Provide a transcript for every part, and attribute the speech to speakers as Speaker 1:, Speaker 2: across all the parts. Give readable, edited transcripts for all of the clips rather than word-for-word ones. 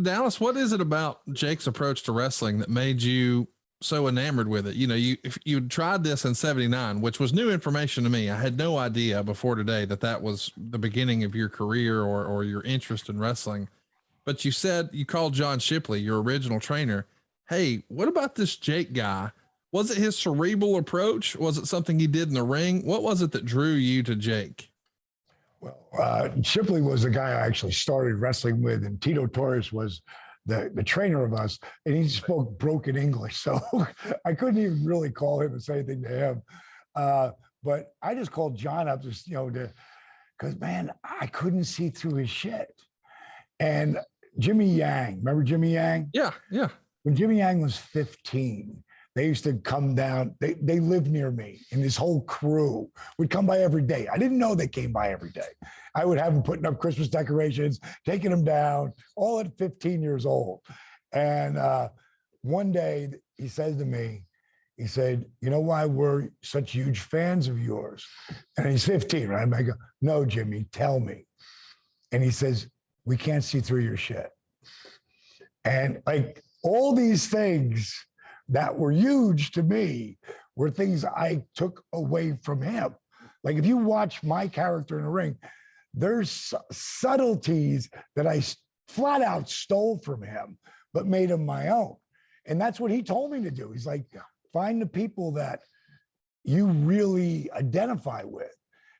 Speaker 1: Dallas, what is it about Jake's approach to wrestling that made you so enamored with it? You know, if you tried this in '79, which was new information to me. I had no idea before today that that was the beginning of your career or your interest in wrestling. But you said you called John Shipley, your original trainer. Hey, what about this Jake guy? Was it his cerebral approach? Was it something he did in the ring? What was it that drew you to Jake?
Speaker 2: Well, Shipley was the guy I actually started wrestling with, and Tito Torres was the trainer of us, and he spoke broken English, so I couldn't even really call him and say anything to him. But I just called John up, just because man, I couldn't see through his shit. And Jimmy Yang, remember Jimmy Yang?
Speaker 1: Yeah, yeah.
Speaker 2: When Jimmy Yang was 15, they used to come down. They lived near me, and this whole crew would come by every day. I didn't know they came by every day. I would have them putting up Christmas decorations, taking them down, all at 15 years old. And one day he said to me, he said, "You know why we're such huge fans of yours?" And he's 15, right? I go, "No, Jimmy, tell me." And he says, "We can't see through your shit." And like all these things that were huge to me were things I took away from him. Like if you watch my character in the ring, there's subtleties that I flat out stole from him, but made them my own. And that's what he told me to do. He's like, find the people that you really identify with.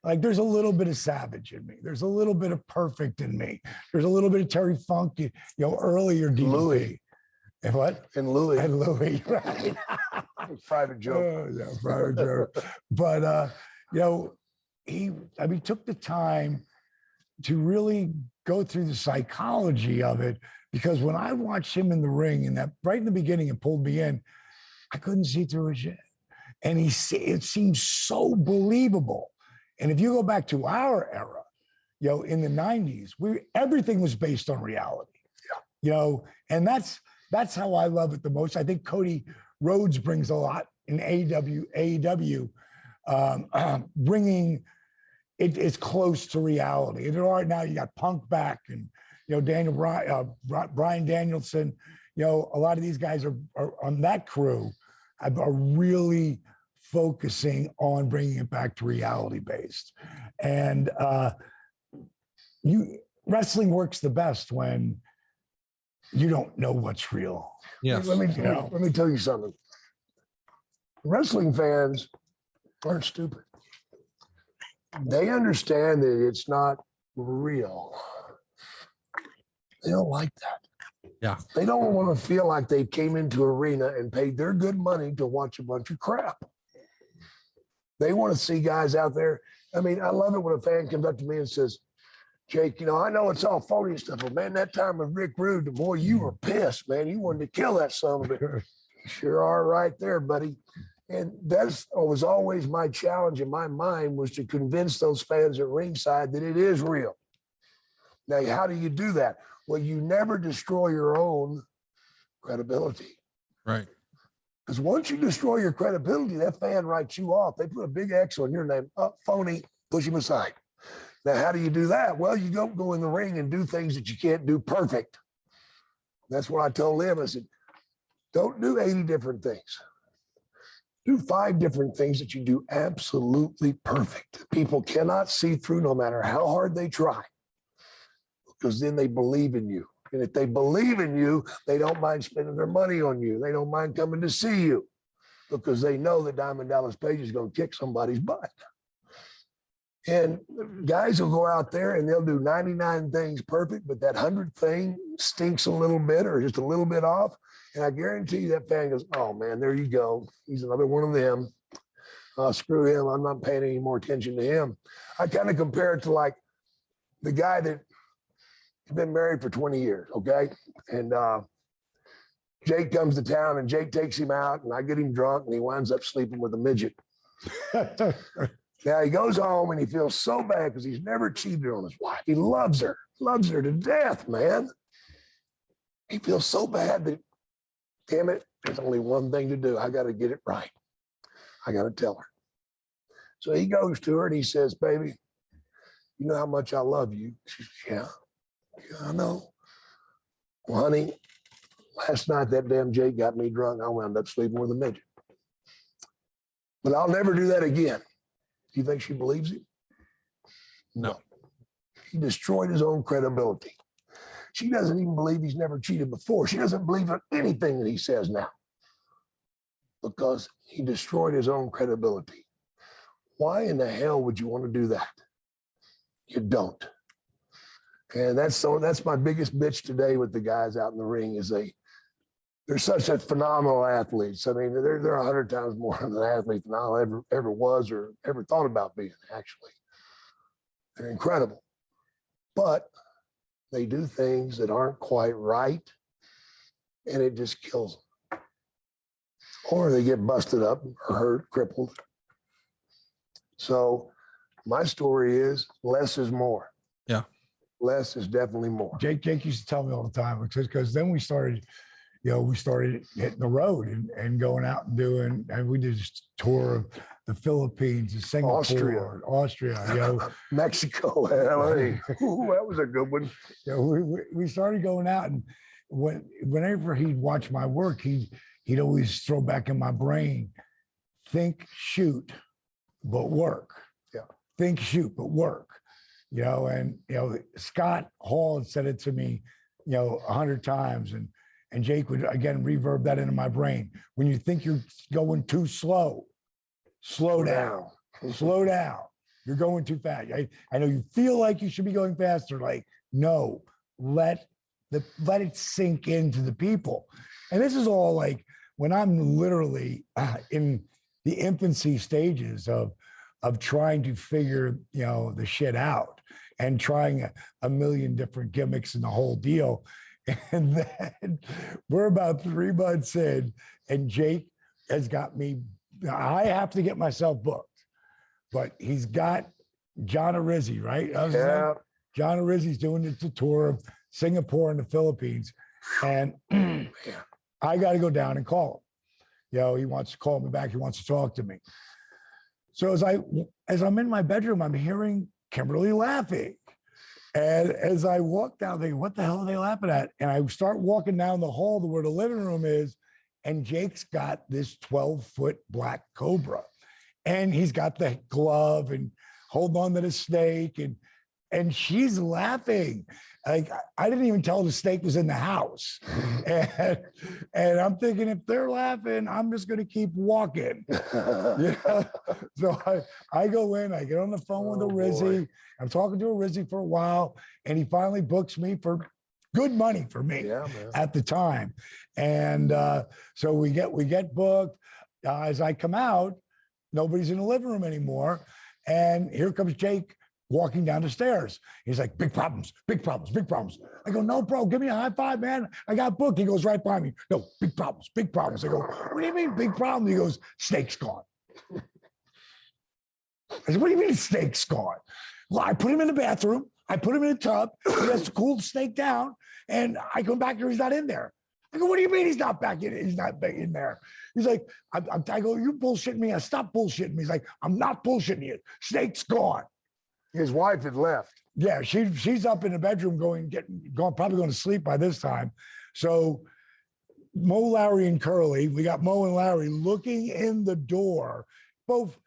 Speaker 2: Like there's a little bit of Savage in me. There's a little bit of Perfect in me. There's a little bit of Terry Funk, earlier DDP.
Speaker 3: Louis.
Speaker 2: And what?
Speaker 3: And Louis.
Speaker 2: And Louis, right.
Speaker 3: Private joke.
Speaker 2: Yeah, private joke. But, he took the time to really go through the psychology of it, because when I watched him in the ring and that right in the beginning, it pulled me in, I couldn't see through his shit. And it seemed so believable. And if you go back to our era, in the 90s, everything was based on reality. Yeah. And that's how I love it the most. I think Cody Rhodes brings a lot in AEW, bringing it is close to reality. And there are now, you got Punk back and, Brian Danielson, a lot of these guys are on that crew are really focusing on bringing it back to reality based. And wrestling works the best when you don't know what's real.
Speaker 1: Yes.
Speaker 3: Let me tell you something. Wrestling fans aren't stupid. They understand that it's not real. They don't like that.
Speaker 1: Yeah.
Speaker 3: They don't want to feel like they came into arena and paid their good money to watch a bunch of crap. They want to see guys out there. I mean, I love it when a fan comes up to me and says, "Jake, I know it's all phony stuff, but man, that time with Rick Rude, boy, you were pissed, man. You wanted to kill that son of a..." Sure are right there, buddy. And that was always my challenge in my mind, was to convince those fans at ringside that it is real. Now, how do you do that? Well, you never destroy your own credibility.
Speaker 1: Right.
Speaker 3: Because once you destroy your credibility, that fan writes you off. They put a big X on your name. Oh, phony, push him aside. Now, how do you do that? Well, you don't go in the ring and do things that you can't do perfect. That's what I told them. I said, don't do 80 different things. Do 5 different things that you do absolutely perfect. People cannot see through no matter how hard they try, because then they believe in you. And if they believe in you, they don't mind spending their money on you. They don't mind coming to see you, because they know that Diamond Dallas Page is going to kick somebody's butt. And guys will go out there and they'll do 99 things perfect, but that 100th thing stinks a little bit or just a little bit off. And I guarantee you that fan goes, "Oh man, there you go. He's another one of them. Screw him. I'm not paying any more attention to him." I kind of compare it to like the guy that has been married for 20 years, okay? And Jake comes to town and Jake takes him out and I get him drunk and he winds up sleeping with a midget. Now he goes home and he feels so bad because he's never cheated on his wife. He loves her to death, man. He feels so bad that, damn it, there's only one thing to do. I got to get it right. I got to tell her. So he goes to her and he says, "Baby, you know how much I love you?" She says, "Yeah, I know." Well, honey, last night that damn Jake got me drunk. I wound up sleeping with a midget. But I'll never do that again. Do you think she believes him?
Speaker 1: No.
Speaker 3: He destroyed his own credibility. She doesn't even believe he's never cheated before. She doesn't believe in anything that he says now because he destroyed his own credibility. Why in the hell would you want to do that? You don't. And that's my biggest bitch today with the guys out in the ring is they're such a phenomenal athletes. I mean, they're 100 times more of an athlete than I ever was or ever thought about being, actually. They're incredible. But they do things that aren't quite right, and it just kills them. Or they get busted up or hurt, crippled. So my story is less is more.
Speaker 1: Yeah.
Speaker 3: Less is definitely more.
Speaker 2: Jake used to tell me all the time because then we started hitting the road and going out and doing, and we did a tour of the Philippines, Singapore, Austria,
Speaker 3: Mexico, LA. Ooh, that was a good one.
Speaker 2: We started going out, and whenever he'd watch my work, he'd always throw back in my brain, think, shoot, but work.
Speaker 3: Yeah.
Speaker 2: Think, shoot, but work. And Scott Hall had said it to me, 100 times, and Jake would again reverb that into my brain. When you think you're going too slow, slow down. Slow down. You're going too fast. I know you feel like you should be going faster. Like, no, let it sink into the people. And this is all like when I'm literally in the infancy stages of trying to figure, the shit out and trying a million different gimmicks and the whole deal. And then we're about 3 months in, and Jake has got me. I have to get myself booked, but he's got John Arizzi, right?
Speaker 3: Yeah.
Speaker 2: John Arizzi's doing the tour of Singapore and the Philippines, and I got to go down and call him. He wants to call me back. He wants to talk to me. So as I'm in my bedroom, I'm hearing Kimberly laughing. And as I walk down, thinking, what the hell are they laughing at? And I start walking down the hall to where the living room is, and Jake's got this 12-foot black cobra. And he's got the glove and holding on to the snake, and she's laughing. Like, I didn't even tell her the snake was in the house. And I'm thinking, if they're laughing, I'm just going to keep walking. So I go in, I get on the phone with Arizzi. Boy. I'm talking to Arizzi for a while, and he finally books me for good money for me at the time. And so we get booked. As I come out, nobody's in the living room anymore. And here comes Jake walking down the stairs. He's like, big problems, big problems, big problems. I go, no, bro, give me a high five, man. I got booked. He goes right by me. No, big problems, big problems. I go, what do you mean big problem? He goes, snake's gone. I said, what do you mean snake's gone? Well, I put him in the bathroom. I put him in a tub. He has to cool the snake down. And I come back here, he's not in there. I go, what do you mean he's not back in? He's not back in there. He's like, I go, you bullshitting me? I stop bullshitting me. He's like, I'm not bullshitting you. Snake's gone.
Speaker 3: His wife had left.
Speaker 2: Yeah, she's up in the bedroom probably going to sleep by this time. So Mo, Larry, and Curly, we got Mo and Larry looking in the door. Both,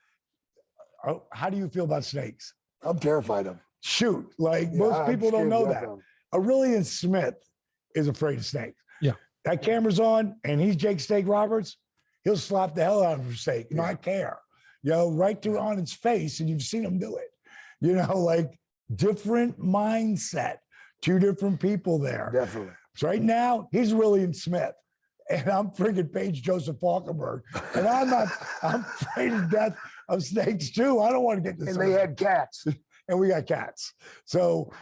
Speaker 2: how do you feel about snakes?
Speaker 3: I'm terrified of them.
Speaker 2: Shoot, like most people don't know that. Aurelian Smith is afraid of snakes. Yeah. That camera's on and he's Jake Snake Roberts, he'll slap the hell out of a snake, not care. Right to on its face, and you've seen him do it. Like different mindset, 2 different people there.
Speaker 3: Definitely.
Speaker 2: So right now, he's William Smith, and I'm friggin' Paige Joseph Falkenberg. And I'm afraid to death of snakes too. I don't want to get this.
Speaker 3: And they had cats.
Speaker 2: And we got cats. So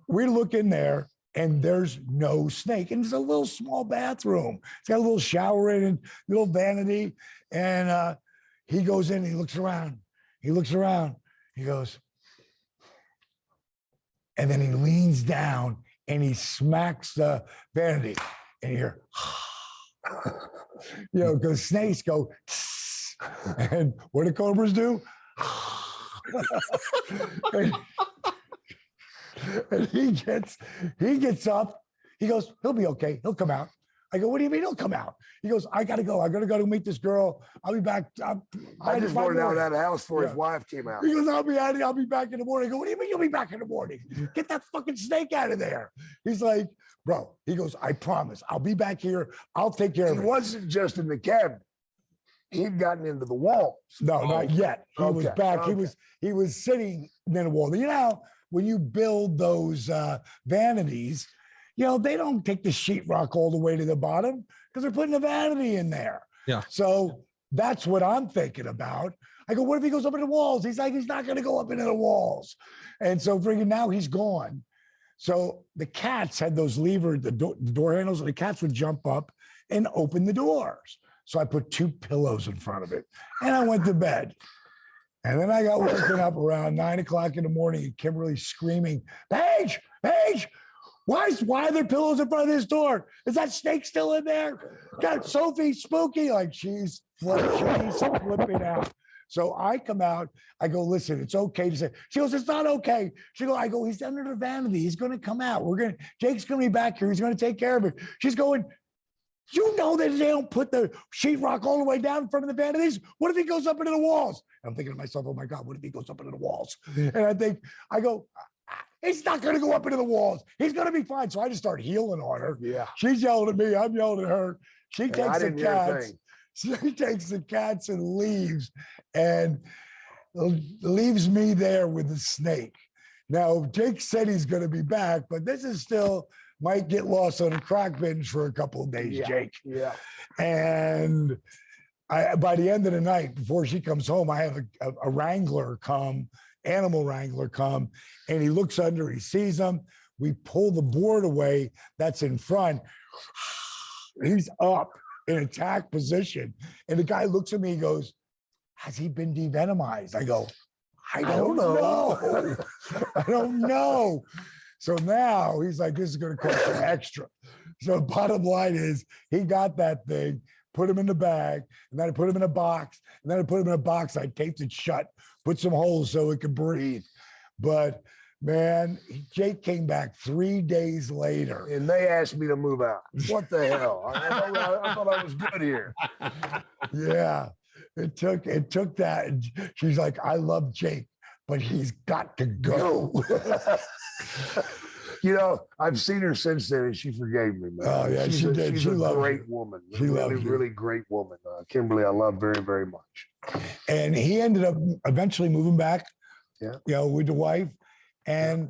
Speaker 2: we look in there, and there's no snake. And it's a little small bathroom. It's got a little shower in it, little vanity. And he goes in, he looks around. He goes, and then he leans down and he smacks the vanity. And you hear, because snakes go, and what do cobras do? and he gets up, He goes, he'll be okay. He'll come out. I go, what do you mean he'll come out? He goes, I got to go. I got to go to meet this girl. I'll be back.
Speaker 3: I just wanted out of that house before his wife came out.
Speaker 2: He goes, I'll be back in the morning. I go, what do you mean you'll be back in the morning? Get that fucking snake out of there. He's like, bro, he goes, I promise. I'll be back here. I'll take care of it.
Speaker 3: He wasn't just in the cabinet. He'd gotten into the walls.
Speaker 2: No, not yet. He was back.
Speaker 3: Okay.
Speaker 2: He was sitting in the wall. You know, when you build those vanities, you know, they don't take the sheetrock all the way to the bottom because they're putting a vanity in there.
Speaker 1: Yeah.
Speaker 2: So that's what I'm thinking about. I go, what if he goes up into the walls? He's like, he's not going to go up into the walls. And so freaking now he's gone. So the cats had those lever, the door handles, and the cats would jump up and open the doors. So I put 2 pillows in front of it and I went to bed. And then I got woken up around 9 o'clock in the morning and Kimberly screaming, Paige, why are there pillows in front of this door? Is that snake still in there? God, Sophie, spooky. Like she's flipping out. So I come out, I go, listen, it's okay to say. She goes, it's not okay. I go, he's under the vanity. He's going to come out. Jake's going to be back here. He's going to take care of it. She's going, you know that they don't put the sheetrock all the way down in front of the vanities. What if he goes up into the walls? And I'm thinking to myself, oh my God, what if he goes up into the walls? And I go, he's not going to go up into the walls. He's going to be fine. So I just start healing on her.
Speaker 3: Yeah.
Speaker 2: She's yelling at me. I'm yelling at her. She takes the cats. She takes the cats and leaves me there with the snake. Now, Jake said he's going to be back, but this is still might get lost on a crack binge for a couple of days, Jake.
Speaker 3: Yeah.
Speaker 2: And by the end of the night, before she comes home, I have a wrangler come, animal wrangler come, and he looks under, he sees them. We pull the board away that's in front. He's up in attack position. And the guy looks at me and goes, has he been devenomized? I go, I don't know. I don't know. So now he's like, this is going to cost an extra. So bottom line is he got that thing, put him in the bag, and then I put him in a box, and then I put him in a box. I taped it shut, put some holes so it could breathe. But man, Jake came back 3 days later.
Speaker 3: And they asked me to move out. What the hell? I thought I was good here.
Speaker 2: Yeah, it took that. And she's like, I love Jake, but he's got to go.
Speaker 3: You know, I've seen her since then, and she forgave me, man.
Speaker 2: Oh yeah, she did.
Speaker 3: She's a great woman.
Speaker 2: She
Speaker 3: really great woman. Kimberly, I love very, very much.
Speaker 2: And he ended up eventually moving back.
Speaker 3: Yeah.
Speaker 2: You know, with the wife, and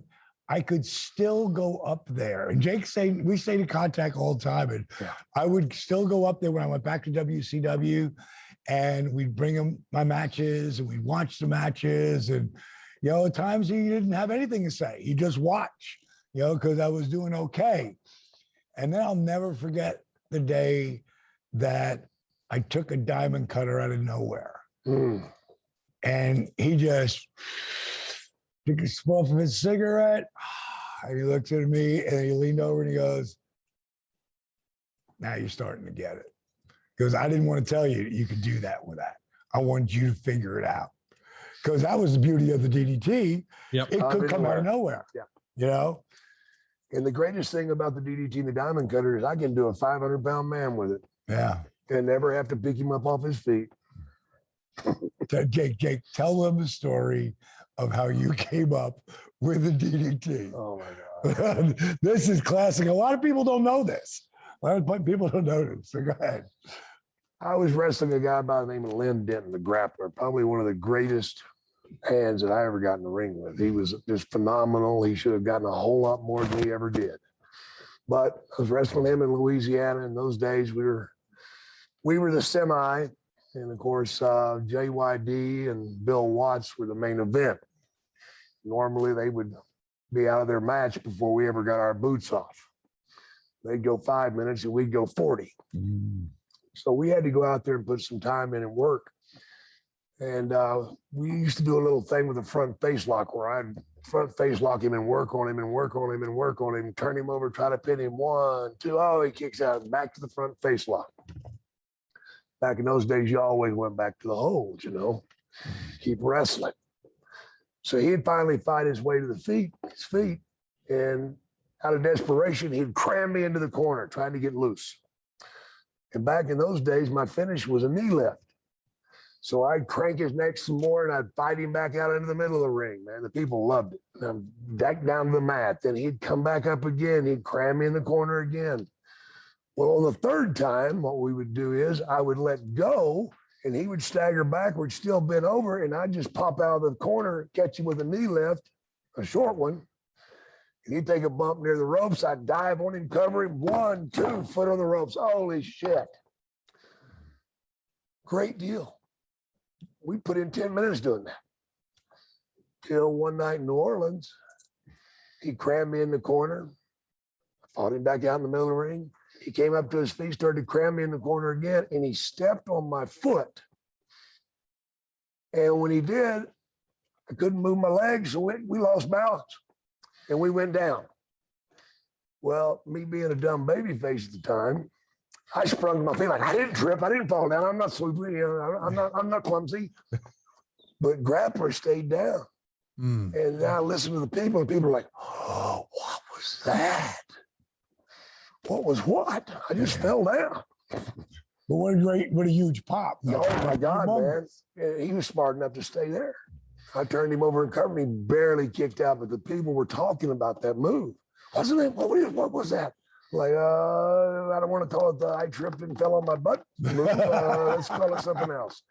Speaker 2: I could still go up there. And Jake we stayed in contact all the time, and I would still go up there when I went back to WCW, and we'd bring him my matches, and we'd watch the matches, and you know, at times he didn't have anything to say. He just watched, you know, because I was doing okay. And then I'll never forget the day that I took a diamond cutter out of nowhere. And he just took a spuff of his cigarette, and he looked at me, and he leaned over and he goes, now you're starting to get it. Because I didn't want to tell you you could do that with that. I wanted you to figure it out. Because that was the beauty of the DDT.
Speaker 1: Yep.
Speaker 2: It could come out of nowhere.
Speaker 3: Yeah.
Speaker 2: You know?
Speaker 3: And the greatest thing about the DDT and the diamond cutter is I can do a 500-pound man with it.
Speaker 2: Yeah.
Speaker 3: And never have to pick him up off his feet.
Speaker 2: Jake, tell them the story of how you came up with the DDT.
Speaker 3: Oh my God.
Speaker 2: This is classic. A lot of people don't know this. A lot of people don't know this. So go ahead.
Speaker 3: I was wrestling a guy by the name of Lynn Denton, the grappler, probably one of the greatest hands that I ever got in the ring with. He was just phenomenal. He should have gotten a whole lot more than he ever did. But I was wrestling him in Louisiana. In those days, we were the semi, and of course, JYD and Bill Watts were the main event. Normally, they would be out of their match before we ever got our boots off. They'd go 5 minutes, and we'd go 40. So we had to go out there and put some time in and work. And we used to do a little thing with a front face lock where I'd front face lock him and work on him and work on him and work on him, turn him over, try to pin him 1, 2, oh, he kicks out, back to the front face lock. Back in those days, you always went back to the holds, you know, keep wrestling. So he'd finally fight his way to his feet. And out of desperation, he'd cram me into the corner trying to get loose. And back in those days, my finish was a knee lift. So I'd crank his neck some more and I'd fight him back out into the middle of the ring, man. The people loved it. And I'm back down to the mat. Then he'd come back up again. He'd cram me in the corner again. Well, on the third time, what we would do is I would let go and he would stagger backwards, still bent over, and I'd just pop out of the corner, catch him with a knee lift, a short one. And he'd take a bump near the ropes. I'd dive on him, cover him, 1, 2 foot on the ropes. Holy shit. Great deal. We put in 10 minutes doing that. Till one night in New Orleans, he crammed me in the corner. I fought him back out in the middle of the ring. He came up to his feet, started to cram me in the corner again, and he stepped on my foot. And when he did, I couldn't move my legs, so we lost balance, and we went down. Well, me being a dumb baby face at the time, I sprung to my feet like I didn't trip, I didn't fall down. I'm not sleepy, I'm not clumsy. But Grappler stayed down. And then I listened to the people, and people are like, "Oh, what was that? What was what? I just fell down."
Speaker 2: But what a huge pop.
Speaker 3: Oh my God, man! He was smart enough to stay there. I turned him over and covered him. He barely kicked out, but the people were talking about that move. Wasn't it? What was that? Like, I don't want to call it the I tripped and fell on my butt move. Let's call it something else.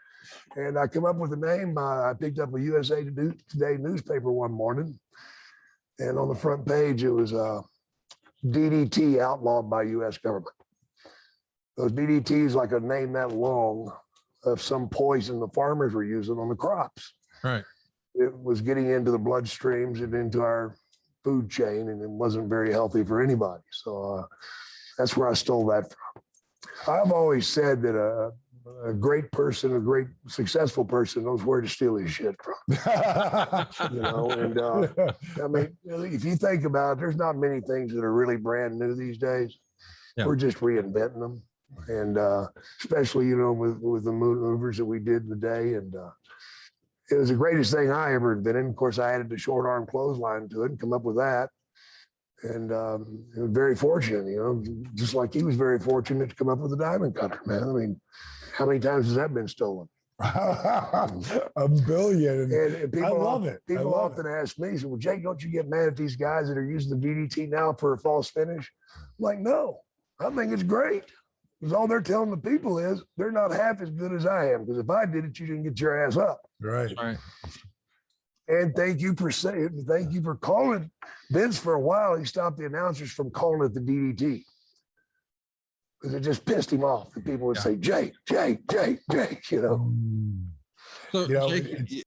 Speaker 3: And I come up with a name. I picked up a USA Today newspaper one morning, and on the front page, it was DDT outlawed by U.S. government. Those DDTs, like a name that long, of some poison the farmers were using on the crops.
Speaker 1: Right.
Speaker 3: It was getting into the bloodstreams and into our food chain, and it wasn't very healthy for anybody. So that's where I stole that from. I've always said that a great person, a great successful person knows where to steal his shit from. You know, and I mean, if you think about it, there's not many things that are really brand new these days. Yeah. We're just reinventing them. And especially, you know, with the maneuvers that we did in the day. And it was the greatest thing I ever invented. Of course, I added the short arm clothesline to it and come up with that. And very fortunate, you know, just like he was very fortunate to come up with the diamond cutter, man. I mean, how many times has that been stolen?
Speaker 2: A billion.
Speaker 3: And people,
Speaker 2: I love it.
Speaker 3: People often ask me, so, well, Jake, don't you get mad at these guys that are using the DDT now for a false finish? I'm like, no, I think it's great. Because all they're telling the people is they're not half as good as I am. Because if I did it, you didn't get your ass up.
Speaker 2: Right.
Speaker 3: And thank you for calling Vince. For a while, he stopped the announcers from calling it the DDT. Because it just pissed him off. And people would say, Jake, you know.
Speaker 1: So,
Speaker 2: you know,
Speaker 1: Jake,